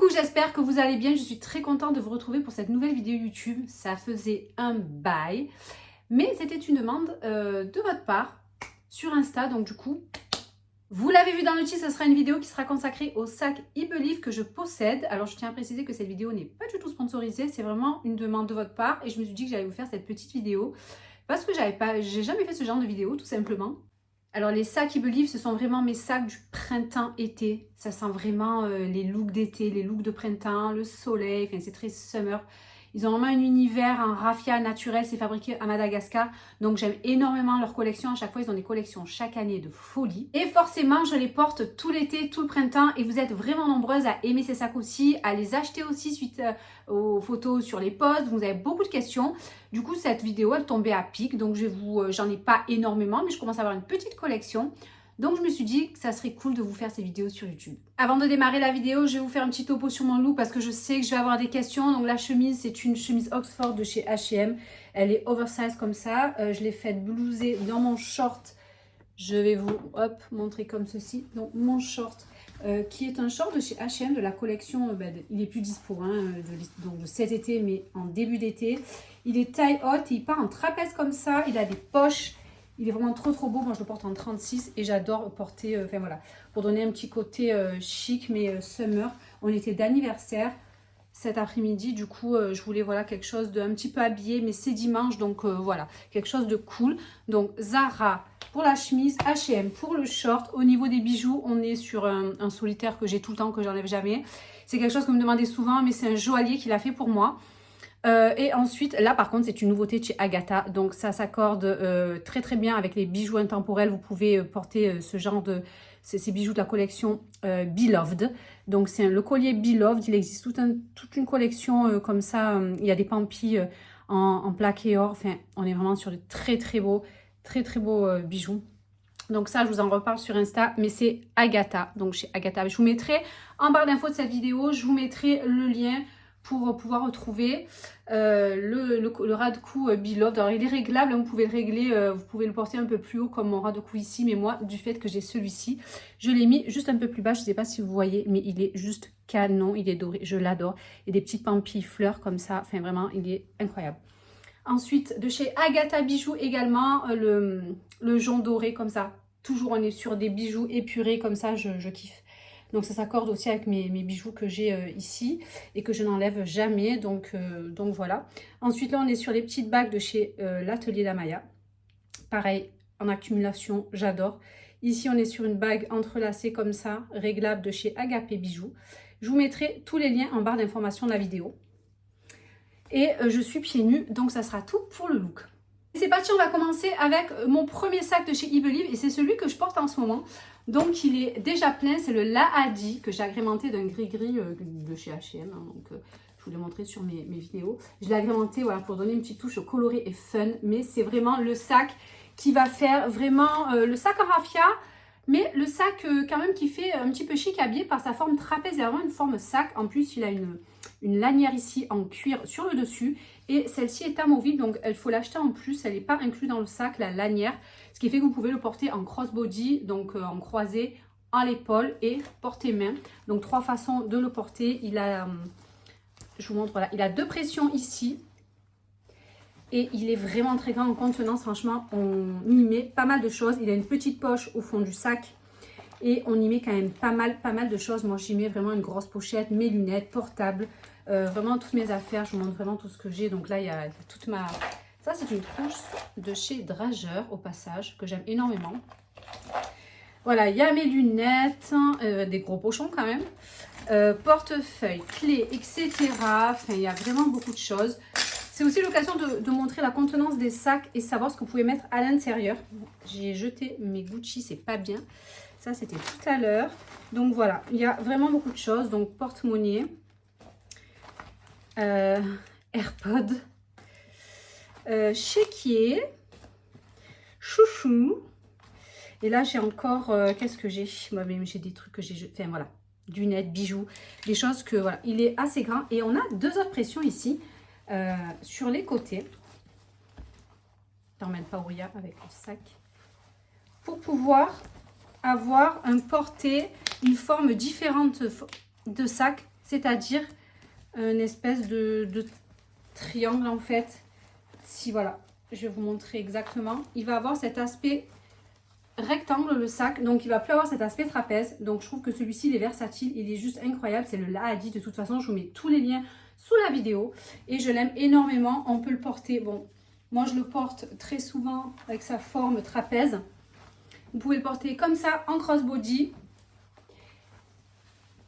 Coucou, j'espère que vous allez bien. Je suis très contente de vous retrouver pour cette nouvelle vidéo YouTube. Ça faisait un bail, mais c'était une demande de votre part sur Insta. Donc du coup, vous l'avez vu dans le titre, ce sera une vidéo qui sera consacrée au sac eBelieve que je possède. Alors je tiens à préciser que cette vidéo n'est pas du tout sponsorisée. C'est vraiment une demande de votre part et je me suis dit que j'allais vous faire cette petite vidéo parce que j'ai jamais fait ce genre de vidéo tout simplement. Alors les sacs eBelieve, ce sont vraiment mes sacs du printemps-été. Ça sent vraiment les looks d'été, les looks de printemps, le soleil, enfin c'est très summer. Ils ont vraiment un univers en raffia naturel, c'est fabriqué à Madagascar. Donc j'aime énormément leur collection. À chaque fois, ils ont des collections chaque année de folie. Et forcément, je les porte tout l'été, tout le printemps. Et vous êtes vraiment nombreuses à aimer ces sacs aussi, à les acheter aussi suite aux photos sur les posts. Vous avez beaucoup de questions. Du coup, cette vidéo, elle tombait à pic. Donc j'en ai pas énormément, mais je commence à avoir une petite collection. Donc je me suis dit que ça serait cool de vous faire ces vidéos sur YouTube. Avant de démarrer la vidéo, je vais vous faire un petit topo sur mon look parce que je sais que je vais avoir des questions. Donc la chemise, c'est une chemise Oxford de chez H&M. Elle est oversize comme ça. Je l'ai faite blouser dans mon short. Je vais vous montrer comme ceci. Donc mon short qui est un short de chez H&M de la collection. Il est plus dispo donc de cet été mais en début d'été. Il est taille haute et il part en trapèze comme ça. Il a des poches. Il est vraiment trop beau. Moi, je le porte en 36 et j'adore porter, pour donner un petit côté chic, mais summer. On était d'anniversaire cet après-midi. Du coup, je voulais, quelque chose d'un petit peu habillé, mais c'est dimanche. Donc, voilà, quelque chose de cool. Donc, Zara pour la chemise, H&M pour le short. Au niveau des bijoux, on est sur un solitaire que j'ai tout le temps, que j'enlève jamais. C'est quelque chose que vous me demandez souvent, mais c'est un joaillier qui l'a fait pour moi. Et ensuite, là par contre, c'est une nouveauté de chez Agatha. Donc ça s'accorde très bien avec les bijoux intemporels. Vous pouvez porter ce genre de... ces bijoux de la collection Beloved. Donc c'est le collier Beloved. Il existe toute une collection comme ça. Il y a des pampis en plaqué or. Enfin, on est vraiment sur de très beaux bijoux. Donc ça, je vous en reparle sur Insta, mais c'est Agatha. Donc chez Agatha. Je vous mettrai en barre d'infos de cette vidéo, je vous mettrai le lien pour pouvoir retrouver le ras de cou Beloved. Alors il est réglable, vous pouvez le régler, vous pouvez le porter un peu plus haut comme mon ras de cou ici, mais moi du fait que j'ai celui-ci, je l'ai mis juste un peu plus bas, je ne sais pas si vous voyez, mais il est juste canon, il est doré, je l'adore. Il y a des petites pampilles fleurs comme ça, enfin vraiment il est incroyable. Ensuite de chez Agatha Bijoux également, le jonc doré comme ça, toujours on est sur des bijoux épurés comme ça, je kiffe. Donc ça s'accorde aussi avec mes bijoux que j'ai ici et que je n'enlève jamais. Donc voilà. Ensuite là on est sur les petites bagues de chez l'atelier d'Amaya. Pareil, en accumulation, j'adore. Ici on est sur une bague entrelacée comme ça, réglable de chez Agapé Bijoux. Je vous mettrai tous les liens en barre d'information de la vidéo. Et je suis pieds nus, donc ça sera tout pour le look. C'est parti, on va commencer avec mon premier sac de chez eBelieve et c'est celui que je porte en ce moment. Donc il est déjà plein, c'est le Lahadi que j'ai agrémenté d'un gris-gris de chez H&M. Donc je vous l'ai montré sur mes vidéos. Je l'ai agrémenté pour donner une petite touche colorée et fun. Mais c'est vraiment le sac qui va faire vraiment le sac en raffia. Mais le sac quand même qui fait un petit peu chic habillé par sa forme trapèze. Il a vraiment une forme sac. En plus il a une lanière ici en cuir sur le dessus. Et celle-ci est amovible, donc il faut l'acheter en plus. Elle n'est pas inclue dans le sac, la lanière. Ce qui fait que vous pouvez le porter en crossbody, donc en croisé, à l'épaule et portée main. Donc 3 façons de le porter. Il a, je vous montre, voilà, il a 2 pressions ici. Et il est vraiment très grand en contenance. Franchement, on y met pas mal de choses. Il a une petite poche au fond du sac. Et on y met quand même pas mal de choses. Moi, j'y mets vraiment une grosse pochette, mes lunettes, portables, vraiment toutes mes affaires. Je vous montre vraiment tout ce que j'ai. Donc là, il y a toute ma... Ça, c'est une trousse de chez Drageur, au passage, que j'aime énormément. Voilà, il y a mes lunettes, des gros pochons quand même, portefeuille, clés, etc. Enfin, il y a vraiment beaucoup de choses. C'est aussi l'occasion de montrer la contenance des sacs et savoir ce que vous pouvez mettre à l'intérieur. J'ai jeté mes Gucci, c'est pas bien. Ça, c'était tout à l'heure. Donc, voilà. Il y a vraiment beaucoup de choses. Donc, porte-monnaie. AirPods. Chéquier. Chouchou. Et là, j'ai encore... qu'est-ce que j'ai? J'ai des trucs que j'ai... Enfin, voilà. Lunettes, bijoux. Des choses que... Voilà. Il est assez grand. Et on a 2 autres pressions ici. Sur les côtés. Je ne pas où il y a avec le sac. Pour pouvoir... avoir un porté, une forme différente de sac. c'est-à-dire une espèce de triangle en fait. Si voilà, je vais vous montrer exactement. Il va avoir cet aspect rectangle le sac, donc il va plus avoir cet aspect trapèze. Donc je trouve que celui-ci il est versatile, il est juste incroyable. C'est le Lahadi, de toute façon je vous mets tous les liens sous la vidéo et je l'aime énormément. On peut le porter, bon moi je le porte très souvent avec sa forme trapèze. Vous pouvez le porter comme ça en crossbody,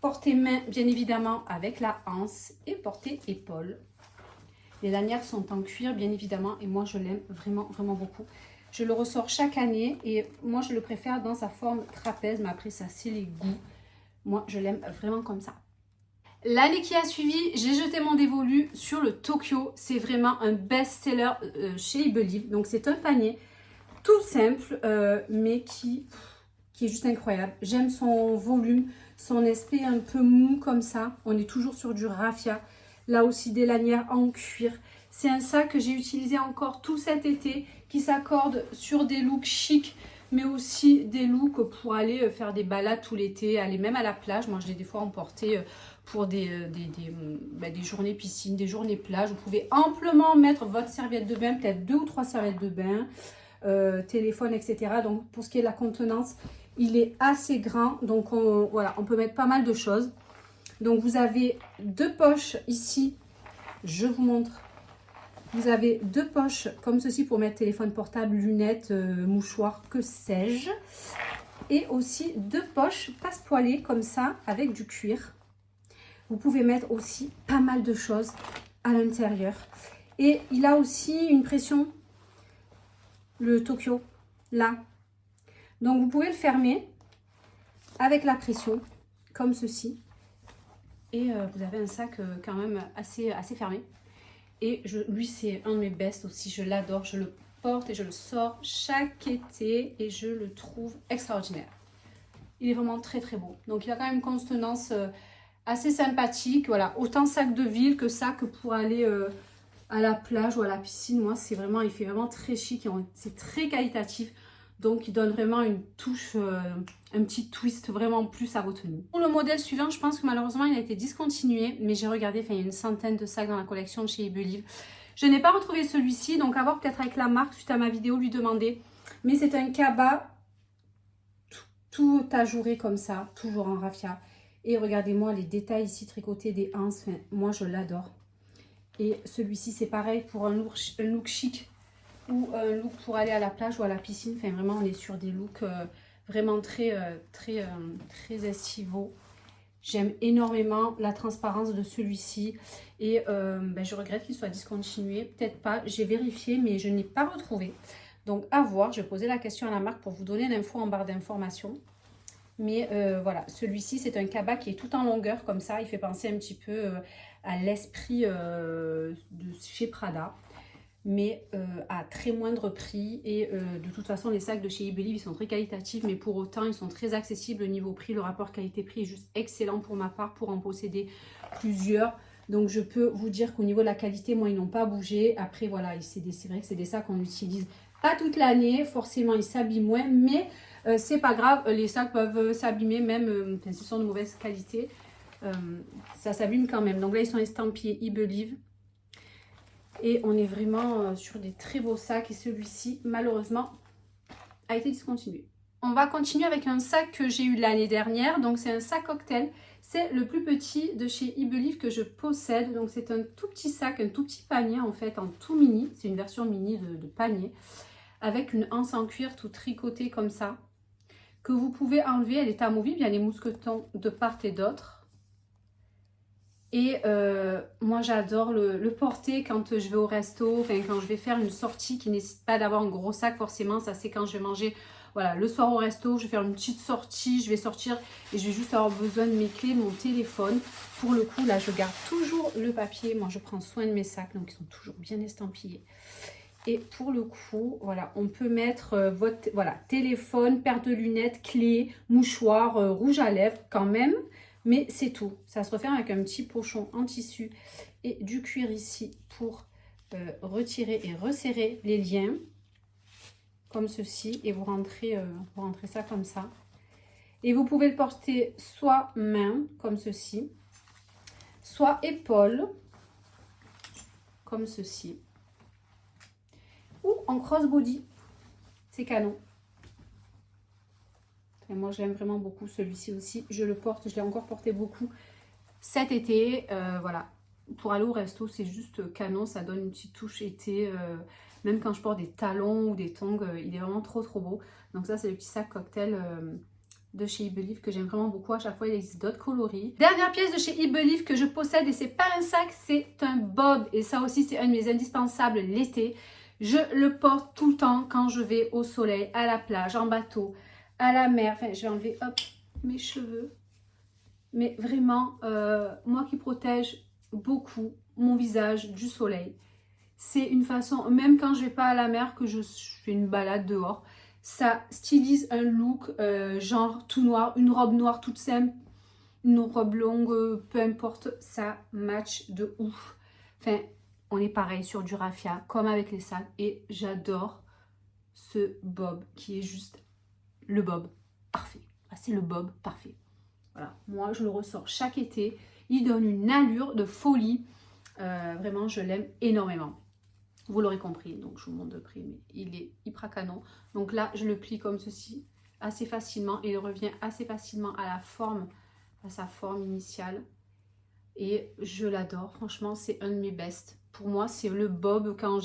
porter main bien évidemment avec la anse et porter épaule. Les lanières sont en cuir bien évidemment et moi je l'aime vraiment beaucoup. Je le ressors chaque année et moi je le préfère dans sa forme trapèze, mais après ça c'est les goûts. Moi je l'aime vraiment comme ça. L'année qui a suivi, j'ai jeté mon dévolu sur le Tokyo. C'est vraiment un best-seller chez eBelieve. Donc c'est un panier tout simple mais qui est juste incroyable. J'aime son volume, son aspect un peu mou comme ça. On est toujours sur du raffia. Là aussi des lanières en cuir. C'est un sac que j'ai utilisé encore tout cet été, qui s'accorde sur des looks chics, mais aussi des looks pour aller faire des balades tout l'été, aller même à la plage. Moi, je l'ai des fois emporté pour des journées piscine, des journées plage. Vous pouvez amplement mettre votre serviette de bain, peut-être 2 ou 3 serviettes de bain, téléphone, etc. Donc, pour ce qui est de la contenance, il est assez grand. Donc, voilà, on peut mettre pas mal de choses. Donc, vous avez 2 poches ici. Je vous montre. Vous avez 2 poches comme ceci pour mettre téléphone portable, lunettes, mouchoirs, que sais-je. Et aussi 2 poches passe-poilées comme ça avec du cuir. Vous pouvez mettre aussi pas mal de choses à l'intérieur. Et il a aussi une pression, le Tokyo, là. Donc vous pouvez le fermer avec la pression, comme ceci. Et vous avez un sac quand même assez fermé. Et lui, c'est un de mes bests aussi. Je l'adore. Je le porte et je le sors chaque été. Et je le trouve extraordinaire. Il est vraiment très beau. Donc, il a quand même une contenance assez sympathique. Voilà, autant sac de ville que sac pour aller à la plage ou à la piscine. Moi, c'est vraiment, il fait vraiment très chic. C'est très qualitatif. Donc, il donne vraiment une touche, un petit twist vraiment plus à vos tenues. Pour le modèle suivant, je pense que malheureusement, il a été discontinué. Mais j'ai regardé, il y a une centaine de sacs dans la collection de chez eBelieve. Je n'ai pas retrouvé celui-ci. Donc, à voir peut-être avec la marque, suite à ma vidéo, lui demander. Mais c'est un cabas tout ajouré comme ça, toujours en raffia. Et regardez-moi les détails ici tricotés des anses. Enfin, moi, je l'adore. Et celui-ci, c'est pareil pour un look chic ou un look pour aller à la plage ou à la piscine. Enfin, vraiment, on est sur des looks vraiment très estivaux. J'aime énormément la transparence de celui-ci. Et je regrette qu'il soit discontinué. Peut-être pas. J'ai vérifié, mais je n'ai pas retrouvé. Donc, à voir. Je vais poser la question à la marque pour vous donner l'info en barre d'informations. Mais voilà, celui-ci, c'est un cabas qui est tout en longueur comme ça. Il fait penser un petit peu à l'esprit de chez Prada, mais à très moindre prix. Et de toute façon, les sacs de chez eBelieve, ils sont très qualitatifs, mais pour autant, ils sont très accessibles au niveau prix. Le rapport qualité-prix est juste excellent pour ma part, pour en posséder plusieurs. Donc, je peux vous dire qu'au niveau de la qualité, moi, ils n'ont pas bougé. Après, voilà, c'est vrai que c'est des sacs qu'on utilise pas toute l'année. Forcément, ils s'abîment moins, mais c'est pas grave. Les sacs peuvent s'abîmer même s'ils sont de mauvaise qualité. Ça s'abîme quand même. Donc là, ils sont estampillés eBelieve. Et on est vraiment sur des très beaux sacs. Et celui-ci, malheureusement, a été discontinué. On va continuer avec un sac que j'ai eu l'année dernière. Donc, c'est un sac cocktail. C'est le plus petit de chez eBelieve que je possède. Donc, c'est un tout petit sac, un tout petit panier en fait, en tout mini. C'est une version mini de panier. Avec une anse en cuir tout tricotée comme ça. Que vous pouvez enlever. Elle est amovible. Il y a les mousquetons de part et d'autre. Et moi, j'adore le porter quand je vais au resto, enfin quand je vais faire une sortie qui ne nécessite pas d'avoir un gros sac forcément. Ça, c'est quand je vais manger voilà, le soir au resto, je vais faire une petite sortie, je vais sortir et je vais juste avoir besoin de mes clés, de mon téléphone. Pour le coup, là, je garde toujours le papier. Moi, je prends soin de mes sacs, donc ils sont toujours bien estampillés. Et pour le coup, voilà, on peut mettre votre téléphone, paire de lunettes, clés, mouchoir, rouge à lèvres quand même. Mais c'est tout. Ça se referme avec un petit pochon en tissu et du cuir ici pour retirer et resserrer les liens. Comme ceci. Et vous rentrez ça comme ça. Et vous pouvez le porter soit main, comme ceci. soit épaule, comme ceci, ou en crossbody. C'est canon. Et moi, j'aime vraiment beaucoup celui-ci aussi. Je le porte, je l'ai encore porté beaucoup cet été. Voilà, pour aller au resto, c'est juste canon. Ça donne une petite touche été. Même quand je porte des talons ou des tongs, il est vraiment trop beau. Donc ça, c'est le petit sac cocktail de chez Ibelief que j'aime vraiment beaucoup. À chaque fois, il existe d'autres coloris. Dernière pièce de chez Ibelief que je possède et c'est pas un sac, c'est un bob. Et ça aussi, c'est un de mes indispensables l'été. Je le porte tout le temps quand je vais au soleil, à la plage, en bateau, à la mer. Enfin, je vais enlever, hop, mes cheveux. Mais vraiment, moi qui protège beaucoup mon visage du soleil. C'est une façon, même quand je vais pas à la mer, que je fais une balade dehors, ça stylise un look genre tout noir, une robe noire toute simple, une robe longue, peu importe, ça match de ouf. Enfin, on est pareil sur du raffia, comme avec les sacs, et j'adore ce bob qui est juste le bob parfait. C'est le bob parfait. Voilà, moi je le ressors chaque été, il donne une allure de folie, vraiment je l'aime énormément. Vous l'aurez compris, donc je vous montre de près, mais il est hyper canon. Donc là, je le plie comme ceci, assez facilement, et il revient assez facilement à sa forme initiale. Et je l'adore, franchement, c'est un de mes best. Pour moi, c'est le bob, quand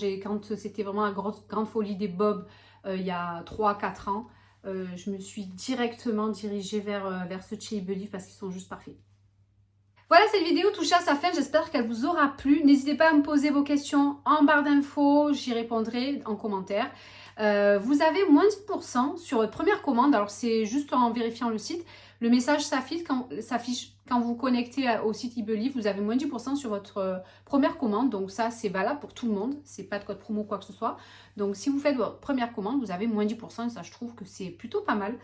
c'était vraiment la grande folie des bobs, il y a 3-4 ans, je me suis directement dirigée vers ce chez Ibelief parce qu'ils sont juste parfaits. Voilà, cette vidéo touche à sa fin, j'espère qu'elle vous aura plu. N'hésitez pas à me poser vos questions en barre d'infos, j'y répondrai en commentaire. Vous avez moins 10% sur votre première commande, alors c'est juste en vérifiant le site. Le message s'affiche quand vous vous connectez au site Ibelief, vous avez moins 10% sur votre première commande. Donc ça, c'est valable pour tout le monde, c'est pas de code promo ou quoi que ce soit. Donc si vous faites votre première commande, vous avez moins 10% et ça, je trouve que c'est plutôt pas mal.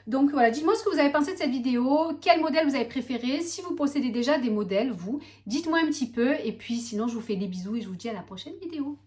Donc voilà, dites-moi ce que vous avez pensé de cette vidéo, quel modèle vous avez préféré, si vous possédez déjà des modèles, vous, dites-moi un petit peu. Et puis sinon, je vous fais des bisous et je vous dis à la prochaine vidéo.